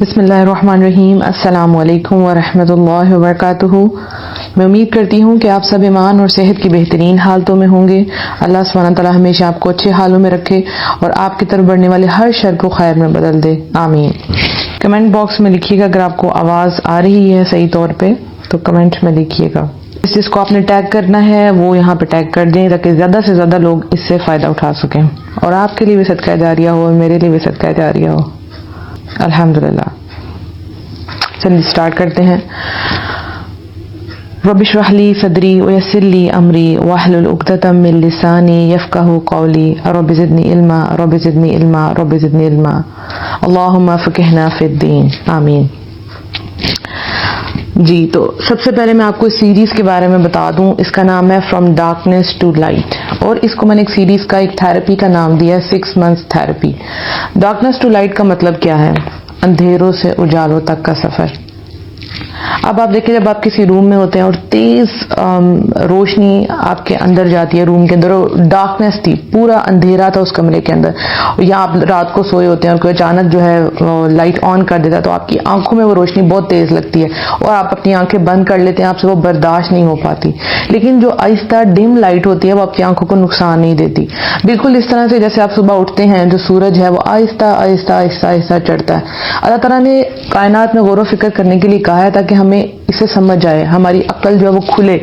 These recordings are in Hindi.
बिस्मिल्लाहिर्रहमानिर्रहीम। अस्सलामु अलैकुम वरहमतुल्लाहि वबरकातुहू। मैं उम्मीद करती हूँ कि आप सब ईमान और सेहत की बेहतरीन हालतों में होंगे। अल्लाह सुब्हानहू तआला हमेशा आपको अच्छे हालों में रखे और आपकी तरफ बढ़ने वाले हर शर को खैर में बदल दे, आमीन। कमेंट बॉक्स में लिखिएगा अगर आपको आवाज़ आ रही है सही तौर पे, तो कमेंट में लिखिएगा। जिसको आपने टैग करना है वो यहाँ पे टैग कर दें ताकि ज़्यादा से ज़्यादा लोग इससे फ़ायदा उठा सकें और आपके लिए भी सदका जारिया हो और मेरे लिए भी सदका जारिया हो। अल्हम्दुलिल्लाह। चलिए स्टार्ट करते हैं। रब्बि इश्रह ली सदरी वयस्सिर ली अमरी वहलुल उक़दतम मिन लिसानी यफ़क़हू क़ौली रब्बि ज़िदनी इल्मा रब्बि ज़िदनी इल्मा रब्बि ज़िदनी इल्मा अल्लाहुम्मा फ़क़िहना फ़िद्दीन, आमीन। जी, तो सबसे पहले मैं आपको इस सीरीज़ के बारे में बता दूं। इसका नाम है फ्रॉम डार्कनेस टू लाइट और इसको मैंने एक सीरीज़ का एक थेरेपी का नाम दिया है 6 months therapy. Darkness to light का मतलब क्या है? अंधेरों से उजालों तक का सफ़र। अब आप देखिए, जब आप किसी रूम में होते हैं और तेज रोशनी आपके अंदर जाती है, रूम के अंदर डार्कनेस थी, पूरा अंधेरा था उस कमरे के अंदर, या आप रात को सोए होते हैं और कोई अचानक जो है लाइट ऑन कर देता है तो आपकी आंखों में वो रोशनी बहुत तेज लगती है और आप अपनी आंखें बंद कर लेते हैं, आपसे वो बर्दाश्त नहीं हो पाती। लेकिन जो आहिस्ता डिम लाइट होती है वो आपकी आंखों को नुकसान नहीं देती। बिल्कुल इस तरह से जैसे आप सुबह उठते हैं, जो सूरज है वो आहिस्ता आहिस्ता आहिस्ता आहिस्ता चढ़ता है। अल्लाह ताला ने कायनात में गौर व फिक्र करने के लिए कहा है ताकि हमें इसे समझ आए, हमारी अक्ल जो है वो खुले।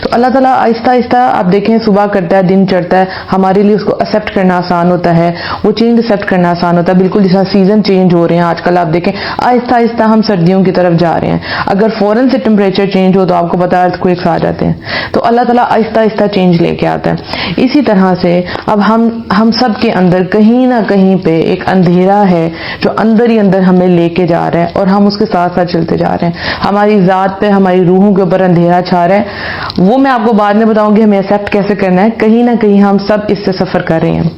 तो अल्लाह ताला आहिस्ता आहिस्ता आप देखें सुबह करता है, दिन चढ़ता है, हमारे लिए उसको एक्सेप्ट करना आसान होता है, वो चेंज एक्सेप्ट करना आसान होता है। बिल्कुल जैसा सीजन चेंज हो रहे हैं आजकल, आप देखें आहिस्ता आहिस्ता हम सर्दियों की तरफ जा रहे हैं। अगर फौरन से टेम्परेचर चेंज हो तो आपको पता है अर्थक्वेक्स आ जाते हैं। तो अल्लाह ताला आहिस्ता आहिस्ता चेंज लेके आता है। इसी तरह से अब हम सब के अंदर कहीं ना कहीं पे एक अंधेरा है जो अंदर ही अंदर हमें लेके जा रहा है और हम उसके साथ साथ चलते जा रहे हैं। हमारी जात पे, हमारी रूहों के ऊपर अंधेरा छा रहा है। वो मैं आपको बाद में बताऊंगी हमें एक्सेप्ट कैसे करना है। कहीं ना कहीं हम सब इससे सफर कर रहे हैं।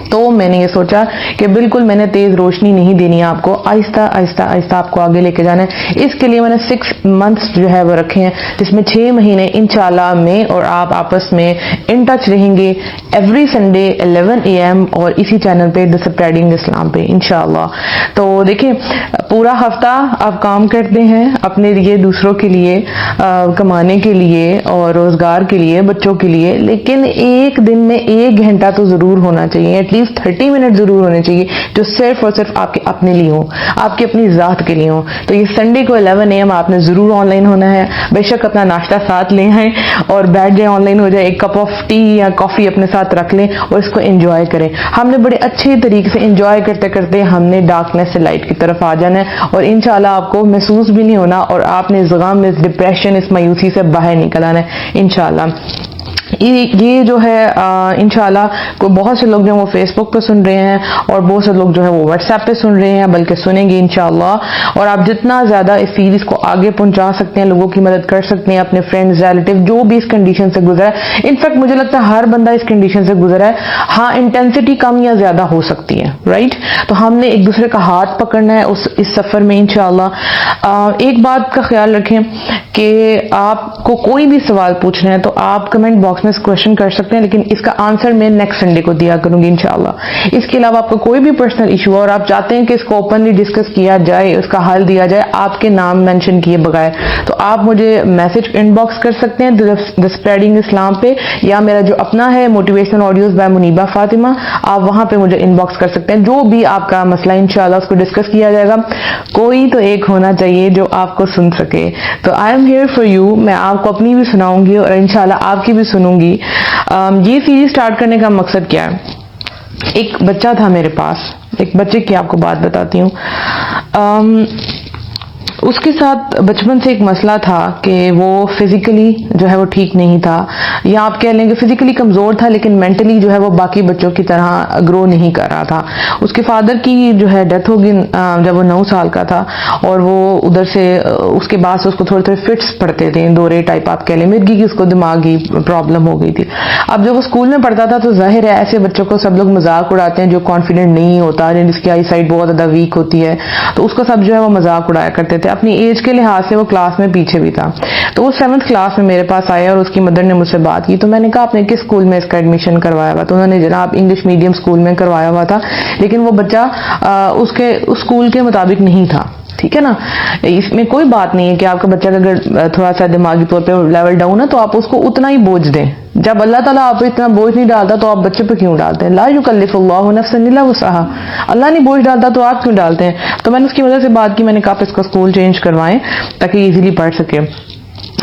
तो मैंने ये सोचा कि बिल्कुल मैंने तेज रोशनी नहीं देनी है आपको, आहिस्ता आहिस्ता आहिस्ता आपको आगे लेके जाना है। इसके लिए मैंने 6 मंथ्स जो है वो रखे हैं, जिसमें 6 महीने इंशाल्लाह मैं और आप आपस में इन टच रहेंगे एवरी संडे 11 AM और इसी चैनल पे द स्प्रेडिंग इस्लाम पे इंशाल्लाह। तो देखिए, पूरा हफ्ता आप काम करते हैं अपने लिए, दूसरों के लिए, कमाने के लिए और रोजगार के लिए, बच्चों के लिए, लेकिन एक दिन में 1 घंटा तो जरूर होना चाहिए, एटलीस्ट 30 मिनट जरूर होने चाहिए जो सिर्फ और सिर्फ आपके अपने लिए हो, आपकी अपनी जात के लिए हो। तो ये संडे को 11 AM आपने जरूर ऑनलाइन होना है। बेशक अपना नाश्ता साथ ले आए और बैठ जाए, ऑनलाइन हो जाए, एक कप ऑफ टी या कॉफी अपने साथ रख लें और इसको एंजॉय करें। हमने बड़े अच्छे तरीके से एंजॉय करते करते हमने डार्कनेस से लाइट की तरफ आ जाना है और इंशाल्लाह आपको महसूस भी नहीं होना और आपने इस गम, इस डिप्रेशन, इस मायूसी से बाहर निकल आना है इंशाल्लाह। ये जो है इंशाल्लाह को बहुत से लोग जो है वो फेसबुक पे सुन रहे हैं और बहुत से लोग जो है वो व्हाट्सएप पे सुन रहे हैं, बल्कि सुनेंगे इंशाल्लाह। और आप जितना ज्यादा इस सीरीज को आगे पहुंचा सकते हैं, लोगों की मदद कर सकते हैं, अपने फ्रेंड्स, रिलेटिव जो भी इस कंडीशन से गुजरा है। इनफैक्ट मुझे लगता है हर बंदा इस कंडीशन से गुजरा है। हाँ, इंटेंसिटी कम या ज्यादा हो सकती है, राइट? तो हमने एक दूसरे का हाथ पकड़ना है इस सफर में इंशाल्लाह। एक बात का ख्याल रखें कि आपको कोई भी सवाल पूछना है तो आप कमेंट बॉक्स में क्वेश्चन कर सकते हैं, लेकिन इसका आंसर मैं नेक्स्ट संडे को दिया करूंगी इंशाल्लाह। इसके अलावा आपको कोई भी पर्सनल इशू और आप चाहते हैं कि इसको ओपनली डिस्कस किया जाए, उसका हल दिया जाए आपके नाम मेंशन किए बगैर, तो आप मुझे मैसेज इनबॉक्स कर सकते हैं द स्प्रेडिंग इस्लाम पे, या मेरा जो अपना है motivational audios by Muniba Fatima, आप वहां पे मुझे इनबॉक्स कर सकते हैं। जो भी आपका मसला इंशाल्लाह उसको डिस्कस किया जाएगा। कोई तो एक होना चाहिए जो आपको सुन सके। तो I am here for you. मैं आपको अपनी भी सुनाऊंगी और इंशाल्लाह आपकी भी सुनूंगी। ये सीरीज स्टार्ट करने का मकसद क्या है? एक बच्चा था मेरे पास, एक बच्चे की आपको बात बताती हूँ। उसके साथ बचपन से एक मसला था कि वो फिजिकली जो है वो ठीक नहीं था, या आप कह लेंगे फिजिकली कमजोर था, लेकिन मेंटली जो है वो बाकी बच्चों की तरह ग्रो नहीं कर रहा था। उसके फादर की जो है डेथ हो गई जब वो 9 साल का था और वो उधर से उसके बाद से उसको थोड़े थोड़े फिट्स पड़ते थे, दौरे टाइप आप कह लें, मिर्गी की उसको दिमागी प्रॉब्लम हो गई थी। अब जब वो स्कूल में पढ़ता था तो जाहिर है ऐसे बच्चों को सब लोग मजाक उड़ाते हैं जो कॉन्फिडेंट नहीं होता, जिसकी आई साइट बहुत ज्यादा वीक होती है, तो उसको सब जो है वो मजाक उड़ाया करते थे। अपनी एज के लिहाज से वो क्लास में पीछे भी था। तो वो 7th क्लास में मेरे पास आया और उसकी मदर ने मुझसे बात की, तो मैंने कहा आपने किस स्कूल में इसका एडमिशन करवाया हुआ? तो उन्होंने जनाब इंग्लिश मीडियम स्कूल में करवाया हुआ था, लेकिन वो बच्चा उसके उस स्कूल के मुताबिक नहीं था। ठीक है ना, इसमें कोई बात नहीं है कि आपका बच्चा अगर थोड़ा सा दिमागी तौर पे लेवल डाउन है तो आप उसको उतना ही बोझ दें। जब अल्लाह ताला आप पे इतना बोझ नहीं डालता तो आप बच्चे पे क्यों डालते हैं? ला युकल्लिफुल्लाहु नफ्सन इल्ला वुसअहा, अल्लाह नहीं बोझ डालता तो आप क्यों डालते हैं? तो मैंने उसकी वजह से बात की, मैंने कहा आप इसका स्कूल चेंज करवाएं ताकि इजीली पढ़ सके।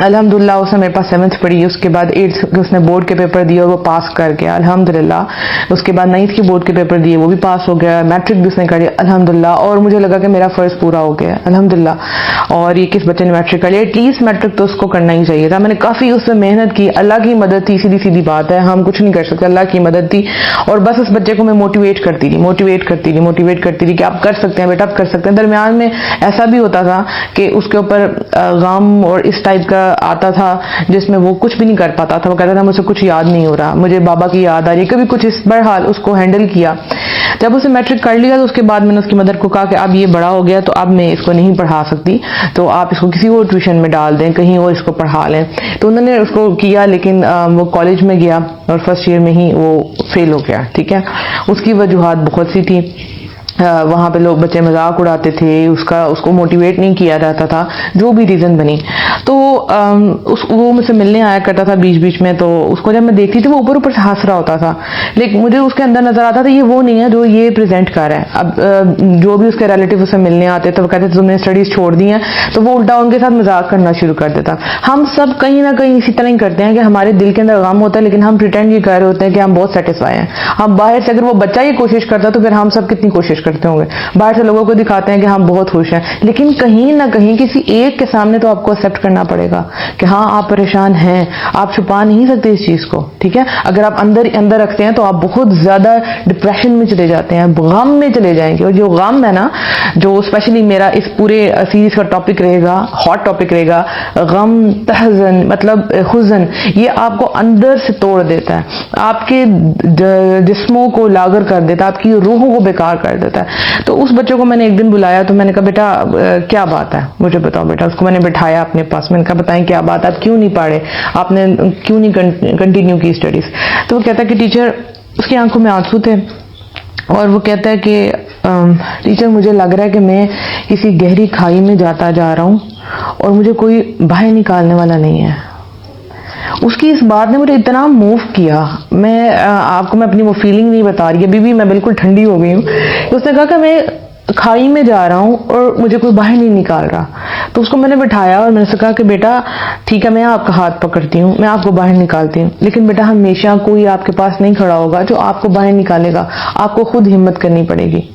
अल्हम्दुलिल्लाह उसने मेरे पास 7th पढ़ी, उसके बाद 8th उसने बोर्ड के पेपर दिए और वो पास कर गया अल्हम्दुलिल्लाह। उसके बाद 9th के बोर्ड के पेपर दिए, वो भी पास हो गया। मैट्रिक भी उसने करी अल्हम्दुलिल्लाह, और मुझे लगा कि मेरा फर्ज पूरा हो गया अल्हम्दुलिल्लाह। और ये किस बच्चे ने मैट्रिक कर लिया, एटलीस्ट मैट्रिक तो उसको करना ही चाहिए था। मैंने काफी उस पर मेहनत की, अल्लाह की मदद थी, सीधी सीधी बात है, हम कुछ नहीं कर सकते, अल्लाह की मदद थी। और बस उस बच्चे को मैं मोटिवेट करती थी कि आप कर सकते हैं बेटा, आप कर सकते हैं। दरमियान में ऐसा भी होता था कि उसके ऊपर गम और इस टाइप का आता था जिसमें वो कुछ भी नहीं कर पाता था। वो कहता था मुझे कुछ याद नहीं हो रहा, मुझे बाबा की याद आ रही है, कभी कुछ। इस बहरहाल उसको हैंडल किया। जब उसने मैट्रिक कर लिया तो उसके बाद मैंने उसकी मदर को कहा कि अब ये बड़ा हो गया तो अब मैं इसको नहीं पढ़ा सकती, तो आप इसको किसी और ट्यूशन में डाल दें, कहीं और इसको पढ़ा लें। तो उन्होंने उसको किया, लेकिन वो कॉलेज में गया और फर्स्ट ईयर में ही वो फेल हो गया। ठीक है, उसकी वजूहात बहुत सी थी। वहां पे लोग बच्चे मजाक उड़ाते थे, उसको मोटिवेट नहीं किया जाता था, जो भी रीजन बनी। तो वो मुझसे मिलने आया करता था बीच बीच में, तो उसको जब मैं देखती थी वो ऊपर ऊपर से हंस रहा होता था, लेकिन मुझे उसके अंदर नजर आता था ये वो नहीं है जो ये प्रेजेंट कर रहा है। अब जो भी उसके रिलेटिव उससे मिलने आते तो वो कहते थे तुमने स्टडीज छोड़ दी हैं, तो वो उल्टा उनके साथ मजाक करना शुरू कर देता। हम सब कहीं ना कहीं इसी तरह ही करते हैं कि हमारे दिल के अंदर गम होता है, लेकिन हम प्रिटेंड ये कर रहे होते हैं कि हम बहुत सेटिस्फाई हैं। हम बाहर से, अगर वो बच्चा ये कोशिश करता तो फिर हम सब कितनी कोशिश करते होंगे, बाहर से लोगों को दिखाते हैं कि हम बहुत खुश हैं, लेकिन कहीं ना कहीं किसी एक के सामने तो आपको एक्सेप्ट करना पड़ेगा कि हाँ आप परेशान हैं, आप छुपा नहीं सकते इस चीज को। ठीक है, अगर आप अंदर अंदर रखते हैं तो आप बहुत ज्यादा डिप्रेशन में चले जाते हैं, गम में चले जाएंगे। और जो गम है ना, जो स्पेशली मेरा इस पूरे सीरीज का टॉपिक रहेगा, हॉट टॉपिक रहेगा, गम तहज़न मतलब हुज़न, ये आपको अंदर से तोड़ देता है, आपके जिस्मों को लागर कर देता है, आपकी रूहों को बेकार कर देता है। तो उस बच्चे को मैंने एक दिन बुलाया, तो मैंने कहा बेटा क्या बात है, मुझे बताओ बेटा। उसको मैंने बिठाया अपने पास, मैंने कहा बताएं क्या बात है, आप क्यों नहीं पढ़े, आपने क्यों नहीं कंटिन्यू की स्टडीज? तो वो कहता कि टीचर, उसकी आंखों में आंसू थे और वो कहता है कि टीचर मुझे लग रहा है कि मैं किसी गहरी खाई में जाता जा रहा हूं और मुझे कोई बाहर निकालने वाला नहीं है। उसकी इस बात ने मुझे इतना मूव किया, मैं आपको मैं अपनी वो फीलिंग नहीं बता रही, अभी भी मैं बिल्कुल ठंडी हो गई हूँ। तो उसने कहा कि मैं खाई में जा रहा हूँ और मुझे कोई बाहर नहीं निकाल रहा। तो उसको मैंने बिठाया और मैंने कहा कि बेटा ठीक है, मैं आपका हाथ पकड़ती हूँ, मैं आपको बाहर निकालती हूँ, लेकिन बेटा हमेशा कोई आपके पास नहीं खड़ा होगा जो आपको बाहर निकालेगा, आपको खुद हिम्मत करनी पड़ेगी।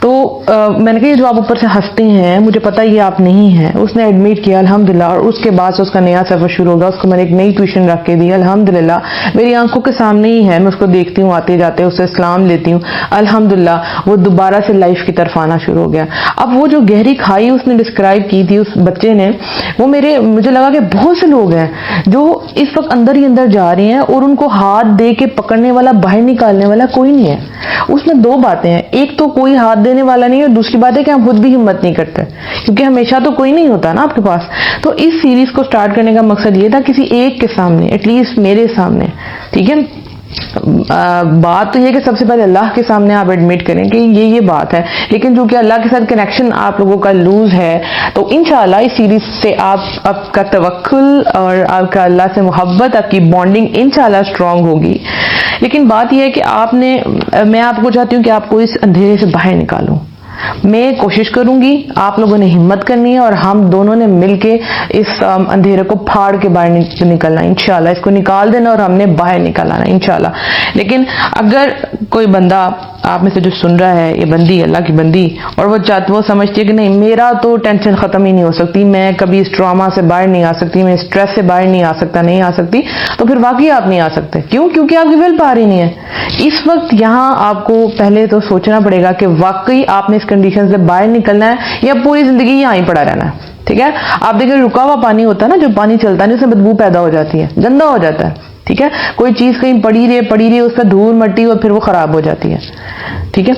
तो मैंने कहा ये जो आप ऊपर से हंसते हैं, मुझे पता ये आप नहीं हैं। उसने एडमिट किया अल्हम्दुलिल्लाह, और उसके बाद से उसका नया सफर शुरू होगा। उसको मैंने एक नई ट्यूशन रख के दी अल्हम्दुलिल्लाह, मेरी आंखों के सामने ही है, मैं उसको देखती हूँ आते जाते, उससे सलाम लेती हूँ अल्हम्दुलिल्लाह, वो दोबारा से लाइफ की तरफ आना शुरू हो गया। अब वो जो गहरी खाई उसने डिस्क्राइब की थी उस बच्चे ने, वो मुझे लगा कि बहुत से लोग हैं जो इस वक्त अंदर ही अंदर जा रहे हैं और उनको हाथ दे के पकड़ने वाला, बाहर निकालने वाला कोई नहीं है। उसमें दो बातें हैं, एक तो कोई हाथ देने वाला नहीं है, और दूसरी बात है कि हम खुद भी हिम्मत नहीं करते, क्योंकि हमेशा तो कोई नहीं होता ना आपके पास। तो इस सीरीज को स्टार्ट करने का मकसद ये था किसी एक के सामने, एटलीस्ट मेरे सामने, ठीक है। बात तो ये कि सबसे पहले अल्लाह के सामने आप एडमिट करें कि ये बात है, लेकिन जो कि अल्लाह के साथ कनेक्शन आप लोगों का लूज है, तो इंशाल्लाह इस सीरीज से आपका तवक्कुल और आपका अल्लाह से मोहब्बत, आपकी बॉन्डिंग इंशाल्लाह स्ट्रांग होगी। लेकिन बात यह है कि मैं आपको चाहती हूँ कि आपको इस अंधेरे से बाहर निकालूं। मैं कोशिश करूंगी, आप लोगों ने हिम्मत करनी है और हम दोनों ने मिलके इस अंधेरे को फाड़ के बाहर निकलना इंशाल्लाह, इसको निकाल देना और हमने बाहर निकालना इंशाल्लाह। लेकिन अगर कोई बंदा आप में से जो सुन रहा है, ये बंदी, अल्लाह की बंदी, और वो समझती है कि नहीं मेरा तो टेंशन खत्म ही नहीं हो सकती, मैं कभी इस ट्रॉमा से बाहर नहीं आ सकती, मैं स्ट्रेस से बाहर नहीं आ सकती, तो फिर वाकई आप नहीं आ सकते। क्यों? क्योंकि आपकी विल पावर ही नहीं है। इस वक्त यहाँ आपको पहले तो सोचना पड़ेगा कि वाकई आपने इस कंडीशन से बाहर निकलना है या पूरी जिंदगी यहाँ ही पड़ा रहना है। ठीक है, आप देखिए रुका हुआ पानी होता है ना, जो पानी चलता नहीं, उसमें बदबू पैदा हो जाती है, गंदा हो जाता है। ठीक है, कोई चीज कहीं पड़ी रही उस पर धूल मट्टी और फिर वो खराब हो जाती है। ठीक है,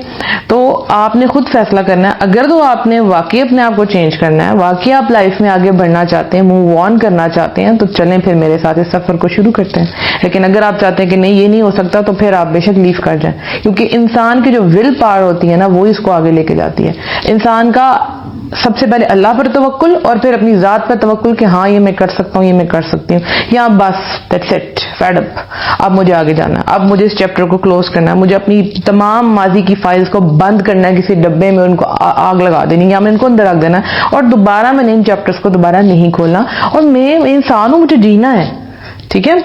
तो आपने खुद फैसला करना है। अगर तो आपने वाकई अपने आप को चेंज करना है, वाकई आप लाइफ में आगे बढ़ना चाहते हैं, मूव ऑन करना चाहते हैं, तो चलें फिर मेरे साथ इस सफर को शुरू करते हैं। लेकिन अगर आप चाहते हैं कि नहीं ये नहीं हो सकता, तो फिर आप बेशक लीव कर जाएं, क्योंकि इंसान की जो विल पावर होती है ना, वो इसको आगे लेके जाती है। इंसान का सबसे पहले अल्लाह पर तवक्कुल और फिर अपनी जात पर तवक्कुल कि हाँ ये मैं कर सकता हूँ, ये मैं कर सकती हूँ, या बस दैट्स इट, फेड अप, अब मुझे आगे जाना है, अब मुझे इस चैप्टर को क्लोज करना है, मुझे अपनी तमाम माजी की फाइल्स को बंद करना है, किसी डब्बे में उनको आग लगा देनी, या मैं इनको अंदर रख देना है और दोबारा मैंने इन चैप्टर्स को दोबारा नहीं खोलना, और मैं इंसान हूं, मुझे जीना है। ठीक है,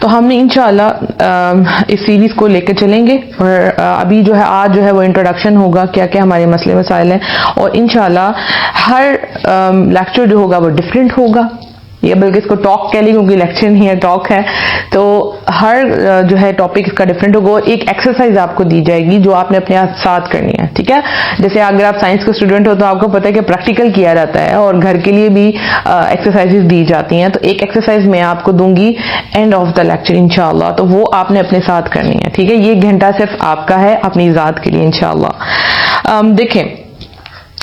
तो हमने इंशाअल्लाह इस सीरीज को लेकर चलेंगे, और अभी जो है आज जो है वो इंट्रोडक्शन होगा, क्या क्या हमारे मसले मसाइल हैं, और इंशाअल्लाह हर लेक्चर जो होगा वो डिफरेंट होगा, ये बल्कि इसको टॉक कह ली क्योंकि लेक्चर नहीं है, टॉक है। तो हर जो है टॉपिक इसका डिफरेंट होगा। एक एक्सरसाइज आपको दी जाएगी जो आपने अपने साथ करनी है। ठीक है, जैसे अगर आप साइंस के स्टूडेंट हो तो आपको पता है कि प्रैक्टिकल किया जाता है और घर के लिए भी एक्सरसाइजेज दी जाती हैं। तो एक एक्सरसाइज मैं आपको दूंगी एंड ऑफ द लेक्चर इंशाअल्लाह, तो वो आपने अपने साथ करनी है। ठीक है, ये घंटा सिर्फ आपका है अपनी जात के लिए इंशाअल्लाह। देखें,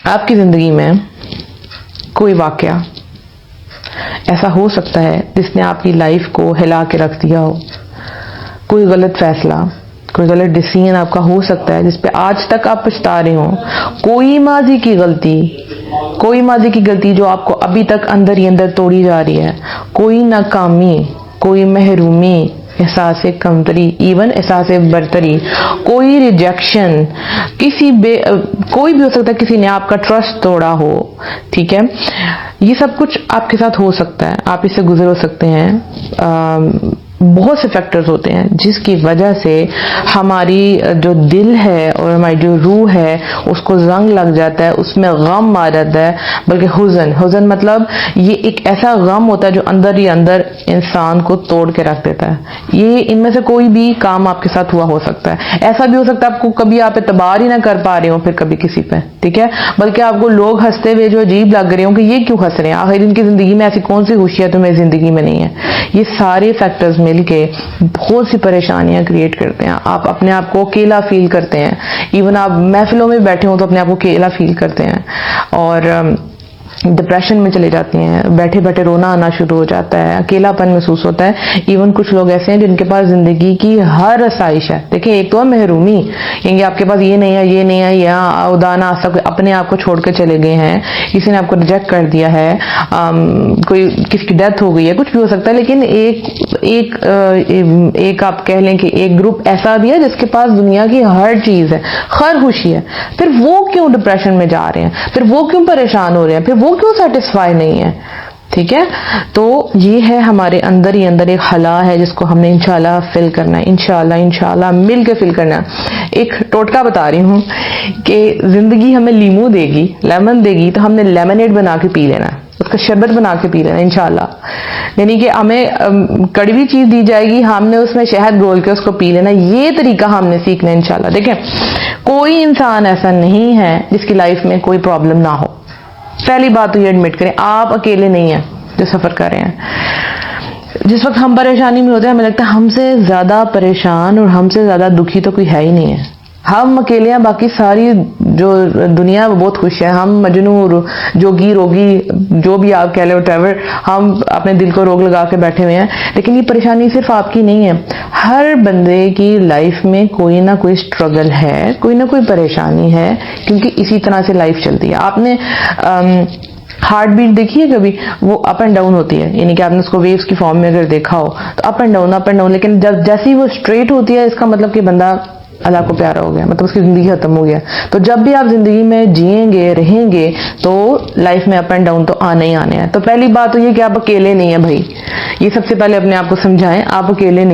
आपकी जिंदगी में कोई वाकया ऐसा हो सकता है जिसने आपकी लाइफ को हिला के रख दिया हो। कोई गलत फैसला, कोई गलत डिसीजन आपका हो सकता है जिस पे आज तक आप पछता रहे हो। कोई माजी की गलती जो आपको अभी तक अंदर ही अंदर तोड़ी जा रही है। कोई नाकामी, कोई महरूमी, एहसास कमतरी, इवन एहसास बरतरी, कोई रिजेक्शन, कोई भी हो सकता है, किसी ने आपका ट्रस्ट तोड़ा हो। ठीक है, ये सब कुछ आपके साथ हो सकता है, आप इससे गुजर हो सकते हैं। बहुत से फैक्टर्स होते हैं जिसकी वजह से हमारी जो दिल है और हमारी जो रूह है उसको जंग लग जाता है, उसमें गम आ जाता है, बल्कि हुज़न मतलब ये एक ऐसा गम होता है जो अंदर ही अंदर इंसान को तोड़ के रख देता है। ये इनमें से कोई भी काम आपके साथ हुआ हो सकता है। ऐसा भी हो सकता है आपको कभी आप एतबार ही ना कर पा रहे हो फिर कभी किसी पे, ठीक है, बल्कि आपको लोग हंसते हुए जो अजीब लग रहे हो कि ये क्यों हंस रहे हैं, आखिर इनकी जिंदगी में ऐसी कौन सी खुशियां तो मेरी जिंदगी में नहीं है। ये सारे फैक्टर्स मिलके बहुत सी परेशानियां क्रिएट करते हैं। आप अपने आप को अकेला फील करते हैं, इवन आप महफिलों में बैठे हो तो अपने आप को अकेला फील करते हैं और डिप्रेशन में चले जाते हैं, बैठे बैठे रोना आना शुरू हो जाता है, अकेलापन महसूस होता है। इवन कुछ लोग ऐसे हैं जिनके पास जिंदगी की हर आसाइश है। देखिए, एक तो है महरूमी, यानी आपके पास ये नहीं है, या उदाना अपने आप को छोड़ के चले गए हैं, किसी ने आपको रिजेक्ट कर दिया है, कोई किसी की डेथ हो गई है, कुछ भी हो सकता है। लेकिन एक आप कह लें कि एक ग्रुप ऐसा भी है जिसके पास दुनिया की हर चीज है, हर खुशी है, फिर वो क्यों डिप्रेशन में जा रहे हैं, फिर वो क्यों परेशान हो रहे हैं, फिर वो क्यों सेटिस्फाई नहीं है। ठीक है, तो ये है हमारे अंदर ही अंदर एक हला है जिसको हमने इंशाल्लाह फिल करना है, इंशाल्लाह मिल के फिल करना है। एक टोटका बता रही हूँ कि जिंदगी हमें लेमन देगी तो हमने लेमनेड बना के पी लेना है, उसका शरबत बना के पी लेना इंशाल्लाह। यानी कि हमें कड़वी चीज दी जाएगी, हमने उसमें शहद घोल के उसको पी लेना। ये तरीका हमने सीखना है इंशाल्लाह। देखें, कोई इंसान ऐसा नहीं है जिसकी लाइफ में कोई प्रॉब्लम ना हो। पहली बात तो ये एडमिट करें, आप अकेले नहीं हैं जो सफर कर रहे हैं। जिस वक्त हम परेशानी में होते हैं हमें लगता है हमसे ज्यादा परेशान और हमसे ज्यादा दुखी तो कोई है ही नहीं है। हम अकेले हैं, बाकी सारी जो दुनिया है वो बहुत खुश है। हम मजनू, जोगी, रोगी, जो भी आप कह लो, व्हाटएवर, हम अपने दिल को रोग लगा के बैठे हुए हैं। लेकिन ये परेशानी सिर्फ आपकी नहीं है, हर बंदे की लाइफ में कोई ना कोई स्ट्रगल है, कोई ना कोई परेशानी है, क्योंकि इसी तरह से लाइफ चलती है। आपने हार्ट बीट देखी है कभी? वो अप एंड डाउन होती है, यानी कि आपने उसको वेव्स की फॉर्म में अगर देखा हो तो अप एंड डाउन, लेकिन जब जैसे ही वो स्ट्रेट होती है इसका मतलब कि बंदा अल्लाह को प्यारा हो गया, मतलब उसकी जिंदगी खत्म हो गया। तो जब भी आप जिंदगी में जिएंगे, रहेंगे, तो लाइफ में अप एंड डाउन तो आने ही आने हैं। तो पहली बात तो ये कि आप अकेले नहीं है भाई, ये सबसे पहले अपने आप को समझाएं, आप अकेले नहीं।